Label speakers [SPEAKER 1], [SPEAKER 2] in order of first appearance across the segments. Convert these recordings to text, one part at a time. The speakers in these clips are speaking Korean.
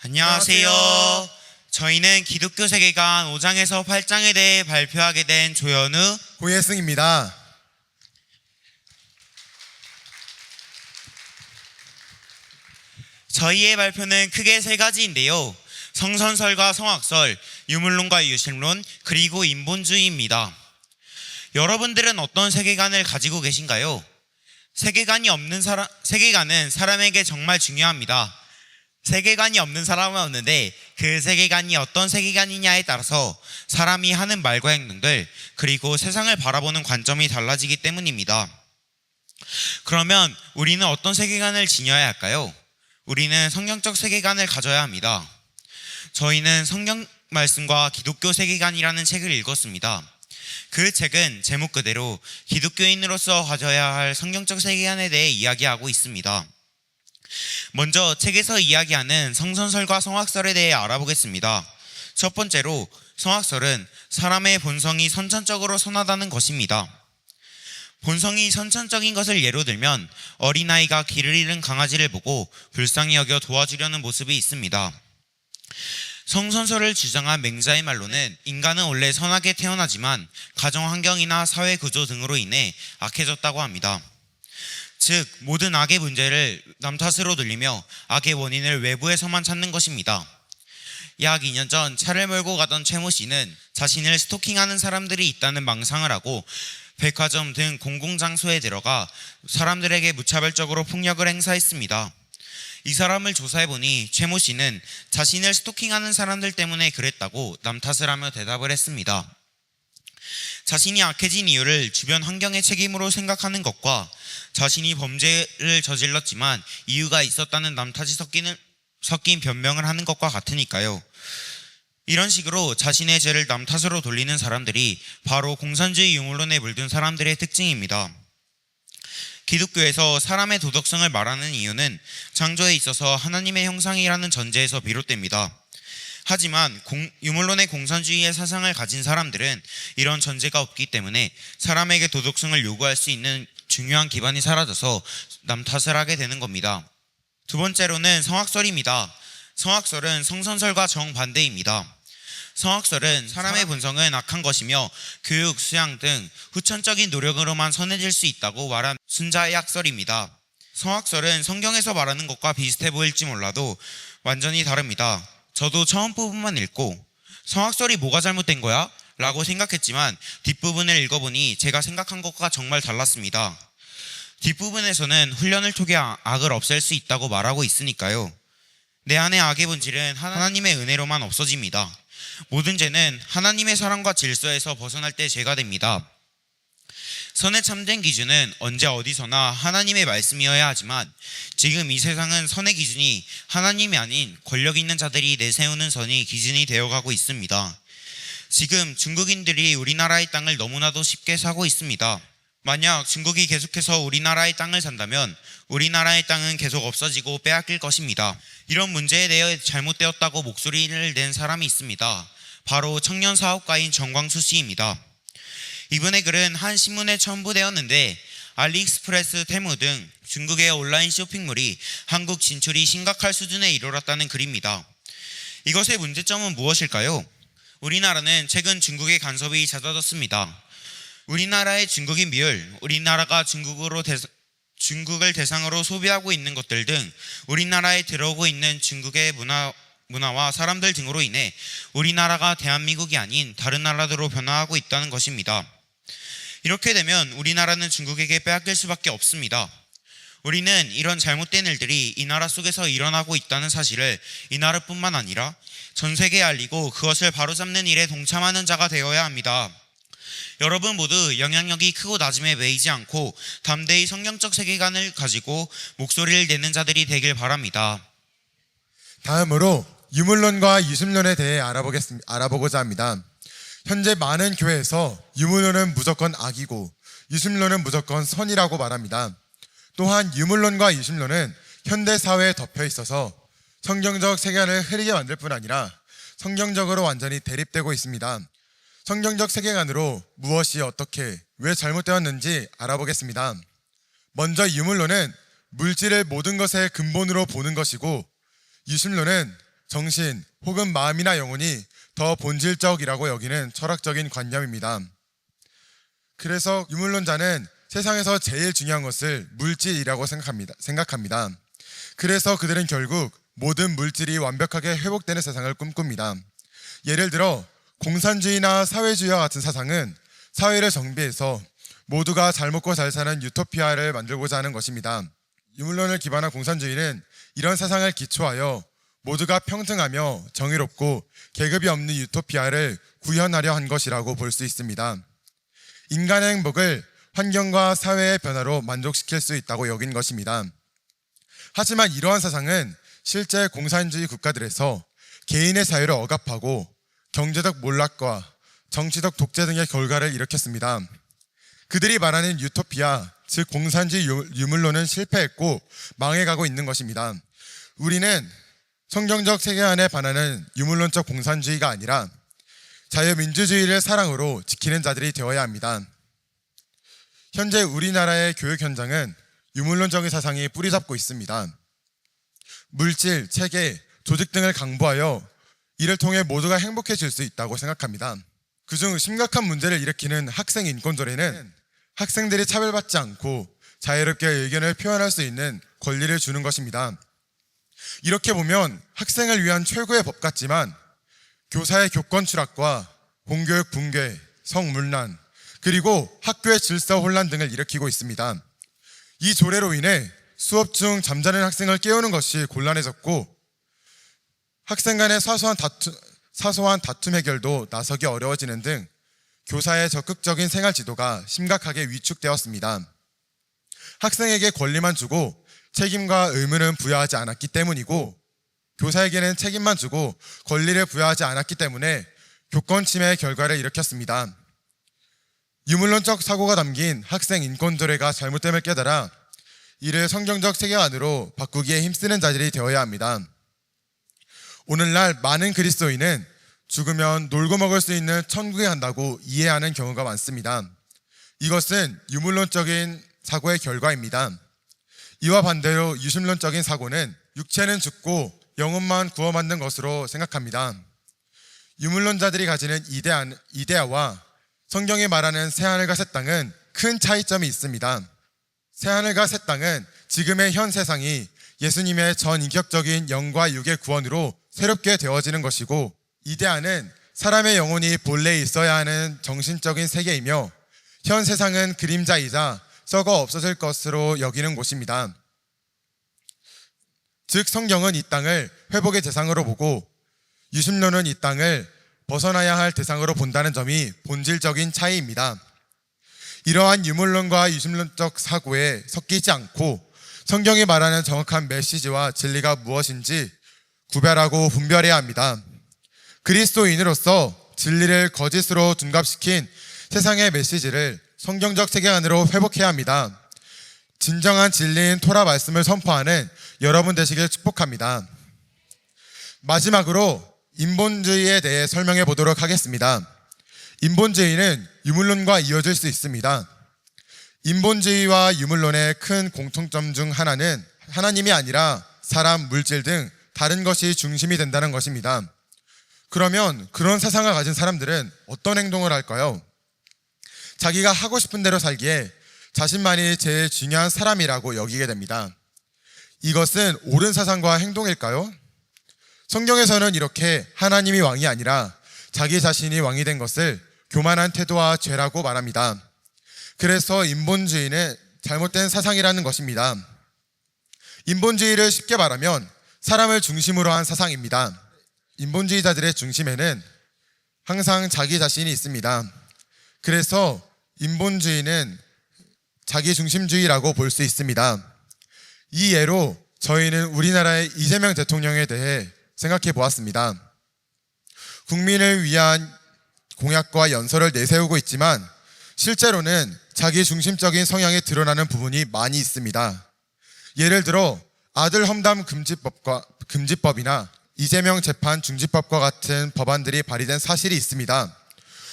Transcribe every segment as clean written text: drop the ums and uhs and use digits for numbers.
[SPEAKER 1] 안녕하세요. 저희는 기독교 세계관 5장에서 8장에 대해 발표하게 된 조현우,
[SPEAKER 2] 고예승입니다.
[SPEAKER 1] 저희의 발표는 크게 세 가지인데요. 성선설과 성악설, 유물론과 유실론, 그리고 인본주의입니다. 여러분들은 어떤 세계관을 가지고 계신가요? 세계관은 사람에게 정말 중요합니다. 세계관이 없는 사람은 없는데 그 세계관이 어떤 세계관이냐에 따라서 사람이 하는 말과 행동들, 그리고 세상을 바라보는 관점이 달라지기 때문입니다. 그러면 우리는 어떤 세계관을 지녀야 할까요? 우리는 성경적 세계관을 가져야 합니다. 저희는 성경 말씀과 기독교 세계관이라는 책을 읽었습니다. 그 책은 제목 그대로 기독교인으로서 가져야 할 성경적 세계관에 대해 이야기하고 있습니다. 먼저 책에서 이야기하는 성선설과 성악설에 대해 알아보겠습니다. 첫 번째로, 성악설은 사람의 본성이 선천적으로 선하다는 것입니다. 본성이 선천적인 것을 예로 들면 어린아이가 길을 잃은 강아지를 보고 불쌍히 여겨 도와주려는 모습이 있습니다. 성선설을 주장한 맹자의 말로는 인간은 원래 선하게 태어나지만 가정 환경이나 사회 구조 등으로 인해 악해졌다고 합니다. 즉, 모든 악의 문제를 남 탓으로 돌리며 악의 원인을 외부에서만 찾는 것입니다. 약 2년 전 차를 몰고 가던 최모 씨는 자신을 스토킹하는 사람들이 있다는 망상을 하고 백화점 등 공공장소에 들어가 사람들에게 무차별적으로 폭력을 행사했습니다. 이 사람을 조사해보니 최모 씨는 자신을 스토킹하는 사람들 때문에 그랬다고 남 탓을 하며 대답을 했습니다. 자신이 악해진 이유를 주변 환경의 책임으로 생각하는 것과 자신이 범죄를 저질렀지만 이유가 있었다는 남 탓이 섞인 변명을 하는 것과 같으니까요. 이런 식으로 자신의 죄를 남 탓으로 돌리는 사람들이 바로 공산주의 유물론에 물든 사람들의 특징입니다. 기독교에서 사람의 도덕성을 말하는 이유는 창조에 있어서 하나님의 형상이라는 전제에서 비롯됩니다. 하지만 유물론의 공산주의의 사상을 가진 사람들은 이런 전제가 없기 때문에 사람에게 도덕성을 요구할 수 있는 중요한 기반이 사라져서 남 탓을 하게 되는 겁니다. 두 번째로는 성악설입니다. 성악설은 성선설과 정반대입니다. 성악설은 사람의 본성은 악한 것이며 교육, 수양 등 후천적인 노력으로만 선해질 수 있다고 말한 순자의 악설입니다. 성악설은 성경에서 말하는 것과 비슷해 보일지 몰라도 완전히 다릅니다. 저도 처음 부분만 읽고 성악설이 뭐가 잘못된 거야? 라고 생각했지만 뒷부분을 읽어보니 제가 생각한 것과 정말 달랐습니다. 뒷부분에서는 훈련을 통해 악을 없앨 수 있다고 말하고 있으니까요. 내 안의 악의 본질은 하나님의 은혜로만 없어집니다. 모든 죄는 하나님의 사랑과 질서에서 벗어날 때 죄가 됩니다. 선의 참된 기준은 언제 어디서나 하나님의 말씀이어야 하지만 지금 이 세상은 선의 기준이 하나님이 아닌 권력 있는 자들이 내세우는 선이 기준이 되어가고 있습니다. 지금 중국인들이 우리나라의 땅을 너무나도 쉽게 사고 있습니다. 만약 중국이 계속해서 우리나라의 땅을 산다면 우리나라의 땅은 계속 없어지고 빼앗길 것입니다. 이런 문제에 대해 잘못되었다고 목소리를 낸 사람이 있습니다. 바로 청년 사업가인 정광수 씨입니다. 이분의 글은 한 신문에 첨부되었는데 알리익스프레스, 테무 등 중국의 온라인 쇼핑몰이 한국 진출이 심각할 수준에 이르렀다는 글입니다. 이것의 문제점은 무엇일까요? 우리나라는 최근 중국의 간섭이 잦아졌습니다. 우리나라의 중국인 비율, 우리나라가 중국을 대상으로 소비하고 있는 것들 등 우리나라에 들어오고 있는 중국의 문화와 사람들 등으로 인해 우리나라가 대한민국이 아닌 다른 나라로 변화하고 있다는 것입니다. 이렇게 되면 우리나라는 중국에게 빼앗길 수밖에 없습니다. 우리는 이런 잘못된 일들이 이 나라 속에서 일어나고 있다는 사실을 이 나라뿐만 아니라 전 세계에 알리고 그것을 바로잡는 일에 동참하는 자가 되어야 합니다. 여러분 모두 영향력이 크고 낮음에 매이지 않고 담대히 성경적 세계관을 가지고 목소리를 내는 자들이 되길 바랍니다.
[SPEAKER 2] 다음으로 유물론과 유심론에 대해 알아보고자 합니다. 현재 많은 교회에서 유물론은 무조건 악이고 유심론은 무조건 선이라고 말합니다. 또한 유물론과 유심론은 현대 사회에 덮여 있어서 성경적 세계관을 흐리게 만들 뿐 아니라 성경적으로 완전히 대립되고 있습니다. 성경적 세계관으로 무엇이 어떻게 왜 잘못되었는지 알아보겠습니다. 먼저 유물론은 물질을 모든 것의 근본으로 보는 것이고, 유심론은 정신 혹은 마음이나 영혼이 더 본질적이라고 여기는 철학적인 관념입니다. 그래서 유물론자는 세상에서 제일 중요한 것을 물질이라고 생각합니다. 그래서 그들은 결국 모든 물질이 완벽하게 회복되는 세상을 꿈꿉니다. 예를 들어 공산주의나 사회주의와 같은 사상은 사회를 정비해서 모두가 잘 먹고 잘 사는 유토피아를 만들고자 하는 것입니다. 유물론을 기반한 공산주의는 이런 사상을 기초하여 모두가 평등하며 정의롭고 계급이 없는 유토피아를 구현하려 한 것이라고 볼 수 있습니다. 인간의 행복을 환경과 사회의 변화로 만족시킬 수 있다고 여긴 것입니다. 하지만 이러한 사상은 실제 공산주의 국가들에서 개인의 자유를 억압하고 경제적 몰락과 정치적 독재 등의 결과를 일으켰습니다. 그들이 말하는 유토피아, 즉 공산주의 유물론은 실패했고 망해가고 있는 것입니다. 우리는 성경적 세계관에 반하는 유물론적 공산주의가 아니라 자유민주주의를 사랑으로 지키는 자들이 되어야 합니다. 현재 우리나라의 교육 현장은 유물론적인 사상이 뿌리 잡고 있습니다. 물질, 체계, 조직 등을 강조하여 이를 통해 모두가 행복해질 수 있다고 생각합니다. 그중 심각한 문제를 일으키는 학생 인권조례는 학생들이 차별받지 않고 자유롭게 의견을 표현할 수 있는 권리를 주는 것입니다. 이렇게 보면 학생을 위한 최고의 법 같지만 교사의 교권 추락과 공교육 붕괴, 성문란, 그리고 학교의 질서 혼란 등을 일으키고 있습니다. 이 조례로 인해 수업 중 잠자는 학생을 깨우는 것이 곤란해졌고 학생 간의 사소한 다툼 해결도 나서기 어려워지는 등 교사의 적극적인 생활 지도가 심각하게 위축되었습니다. 학생에게 권리만 주고 책임과 의무는 부여하지 않았기 때문이고 교사에게는 책임만 주고 권리를 부여하지 않았기 때문에 교권 침해의 결과를 일으켰습니다. 유물론적 사고가 담긴 학생 인권조례가 잘못됨을 깨달아 이를 성경적 세계관으로 바꾸기에 힘쓰는 자들이 되어야 합니다. 오늘날 많은 그리스도인은 죽으면 놀고 먹을 수 있는 천국에 간다고 이해하는 경우가 많습니다. 이것은 유물론적인 사고의 결과입니다. 이와 반대로 유심론적인 사고는 육체는 죽고 영혼만 구원받는 것으로 생각합니다. 유물론자들이 가지는 이데아와 성경이 말하는 새하늘과 새 땅은 큰 차이점이 있습니다. 새하늘과 새 땅은 지금의 현 세상이 예수님의 전인격적인 영과 육의 구원으로 새롭게 되어지는 것이고 이데아는 사람의 영혼이 본래 있어야 하는 정신적인 세계이며 현 세상은 그림자이자 썩어 없어질 것으로 여기는 곳입니다. 즉 성경은 이 땅을 회복의 대상으로 보고 유심론은 이 땅을 벗어나야 할 대상으로 본다는 점이 본질적인 차이입니다. 이러한 유물론과 유심론적 사고에 섞이지 않고 성경이 말하는 정확한 메시지와 진리가 무엇인지 구별하고 분별해야 합니다. 그리스도인으로서 진리를 거짓으로 둔갑시킨 세상의 메시지를 성경적 세계관으로 회복해야 합니다. 진정한 진리인 토라 말씀을 선포하는 여러분 되시길 축복합니다. 마지막으로 인본주의에 대해 설명해 보도록 하겠습니다. 인본주의는 유물론과 이어질 수 있습니다. 인본주의와 유물론의 큰 공통점 중 하나는 하나님이 아니라 사람, 물질 등 다른 것이 중심이 된다는 것입니다. 그러면 그런 사상을 가진 사람들은 어떤 행동을 할까요? 자기가 하고 싶은 대로 살기에 자신만이 제일 중요한 사람이라고 여기게 됩니다. 이것은 옳은 사상과 행동일까요? 성경에서는 이렇게 하나님이 왕이 아니라 자기 자신이 왕이 된 것을 교만한 태도와 죄라고 말합니다. 그래서 인본주의는 잘못된 사상이라는 것입니다. 인본주의를 쉽게 말하면 사람을 중심으로 한 사상입니다. 인본주의자들의 중심에는 항상 자기 자신이 있습니다. 그래서 인본주의는 자기중심주의라고 볼 수 있습니다. 이 예로 저희는 우리나라의 이재명 대통령에 대해 생각해 보았습니다. 국민을 위한 공약과 연설을 내세우고 있지만 실제로는 자기중심적인 성향이 드러나는 부분이 많이 있습니다. 예를 들어 아들 험담 금지법이나 이재명 재판 중지법과 같은 법안들이 발의된 사실이 있습니다.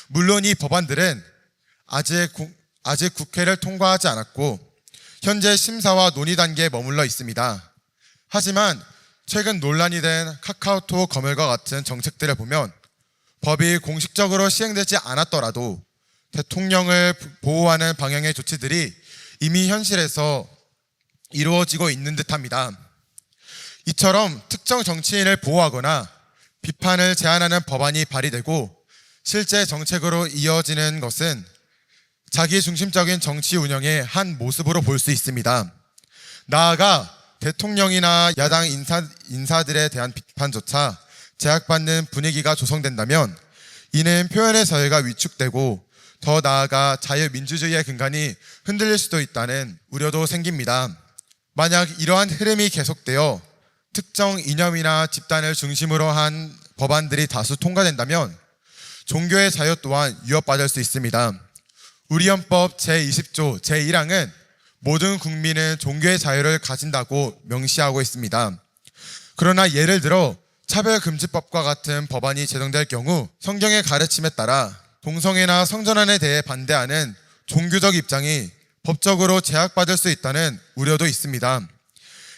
[SPEAKER 2] 물론 이 법안들은 아직 국회를 통과하지 않았고 현재 심사와 논의 단계에 머물러 있습니다. 하지만 최근 논란이 된 카카오톡 검열과 같은 정책들을 보면 법이 공식적으로 시행되지 않았더라도 대통령을 보호하는 방향의 조치들이 이미 현실에서 이루어지고 있는 듯합니다. 이처럼 특정 정치인을 보호하거나 비판을 제한하는 법안이 발의되고 실제 정책으로 이어지는 것은 자기 중심적인 정치 운영의 한 모습으로 볼 수 있습니다. 나아가 대통령이나 야당 인사들에 대한 비판조차 제약받는 분위기가 조성된다면 이는 표현의 자유가 위축되고 더 나아가 자유민주주의의 근간이 흔들릴 수도 있다는 우려도 생깁니다. 만약 이러한 흐름이 계속되어 특정 이념이나 집단을 중심으로 한 법안들이 다수 통과된다면 종교의 자유 또한 위협받을 수 있습니다. 우리 헌법 제20조 제1항은 모든 국민은 종교의 자유를 가진다고 명시하고 있습니다. 그러나 예를 들어 차별금지법과 같은 법안이 제정될 경우 성경의 가르침에 따라 동성애나 성전환에 대해 반대하는 종교적 입장이 법적으로 제약받을 수 있다는 우려도 있습니다.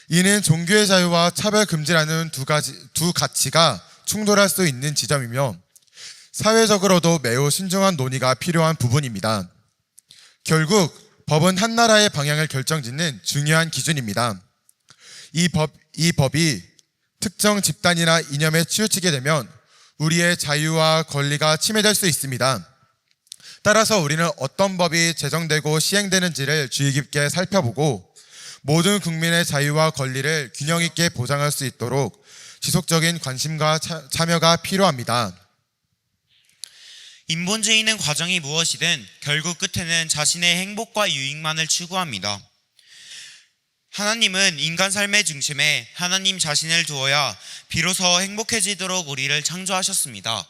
[SPEAKER 2] 이는 종교의 자유와 차별금지라는 두 가치가 충돌할 수 있는 지점이며 사회적으로도 매우 신중한 논의가 필요한 부분입니다. 결국 법은 한 나라의 방향을 결정짓는 중요한 기준입니다. 이 법이 특정 집단이나 이념에 치우치게 되면 우리의 자유와 권리가 침해될 수 있습니다. 따라서 우리는 어떤 법이 제정되고 시행되는지를 주의 깊게 살펴보고 모든 국민의 자유와 권리를 균형 있게 보장할 수 있도록 지속적인 관심과 참여가 필요합니다.
[SPEAKER 1] 인본주의는 과정이 무엇이든 결국 끝에는 자신의 행복과 유익만을 추구합니다. 하나님은 인간 삶의 중심에 하나님 자신을 두어야 비로소 행복해지도록 우리를 창조하셨습니다.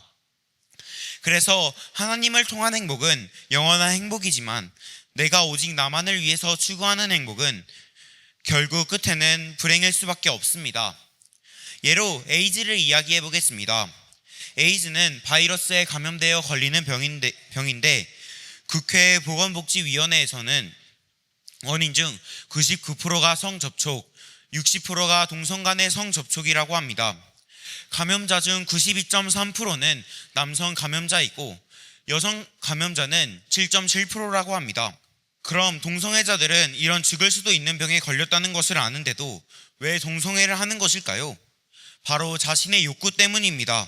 [SPEAKER 1] 그래서 하나님을 통한 행복은 영원한 행복이지만 내가 오직 나만을 위해서 추구하는 행복은 결국 끝에는 불행일 수밖에 없습니다. 예로 에이즈를 이야기해 보겠습니다. 에이즈는 바이러스에 감염되어 걸리는 병인데 국회 보건복지위원회에서는 원인 중 99%가 성접촉, 60%가 동성 간의 성접촉이라고 합니다. 감염자 중 92.3%는 남성 감염자이고 여성 감염자는 7.7%라고 합니다. 그럼 동성애자들은 이런 죽을 수도 있는 병에 걸렸다는 것을 아는데도 왜 동성애를 하는 것일까요? 바로 자신의 욕구 때문입니다.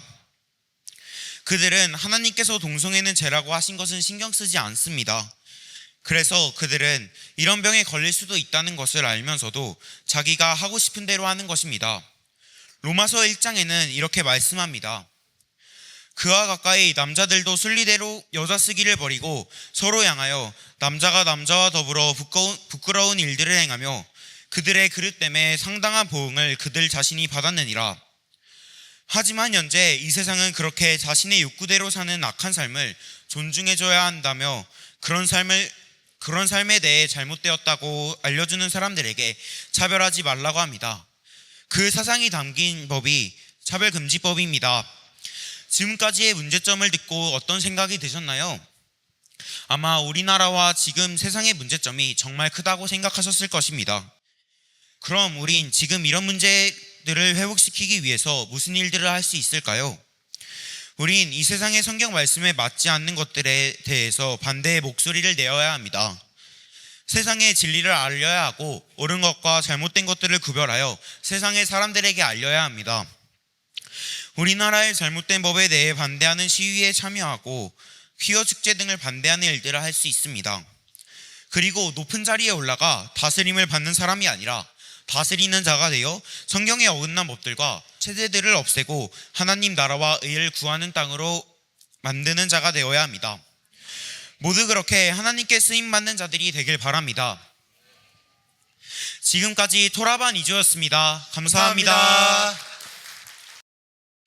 [SPEAKER 1] 그들은 하나님께서 동성애는 죄라고 하신 것은 신경 쓰지 않습니다. 그래서 그들은 이런 병에 걸릴 수도 있다는 것을 알면서도 자기가 하고 싶은 대로 하는 것입니다. 로마서 1장에는 이렇게 말씀합니다. 그와 가까이 남자들도 순리대로 여자 쓰기를 버리고 서로 향하여 남자가 남자와 더불어 부끄러운 일들을 행하며 그들의 그릇 때문에 상당한 보응을 그들 자신이 받았느니라. 하지만 현재 이 세상은 그렇게 자신의 욕구대로 사는 악한 삶을 존중해줘야 한다며 그런 삶에 대해 잘못되었다고 알려주는 사람들에게 차별하지 말라고 합니다. 그 사상이 담긴 법이 차별금지법입니다. 지금까지의 문제점을 듣고 어떤 생각이 드셨나요? 아마 우리나라와 지금 세상의 문제점이 정말 크다고 생각하셨을 것입니다. 그럼 우린 지금 이런 문제들을 회복시키기 위해서 무슨 일들을 할 수 있을까요? 우린 이 세상의 성경 말씀에 맞지 않는 것들에 대해서 반대의 목소리를 내어야 합니다. 세상의 진리를 알려야 하고 옳은 것과 잘못된 것들을 구별하여 세상의 사람들에게 알려야 합니다. 우리나라의 잘못된 법에 대해 반대하는 시위에 참여하고 퀴어 축제 등을 반대하는 일들을 할 수 있습니다. 그리고 높은 자리에 올라가 다스림을 받는 사람이 아니라 다스리는 자가 되어 성경에 어긋난 법들과 체제들을 없애고 하나님 나라와 의를 구하는 땅으로 만드는 자가 되어야 합니다. 모두 그렇게 하나님께 쓰임받는 자들이 되길 바랍니다. 지금까지 토라반 2주였습니다. 감사합니다.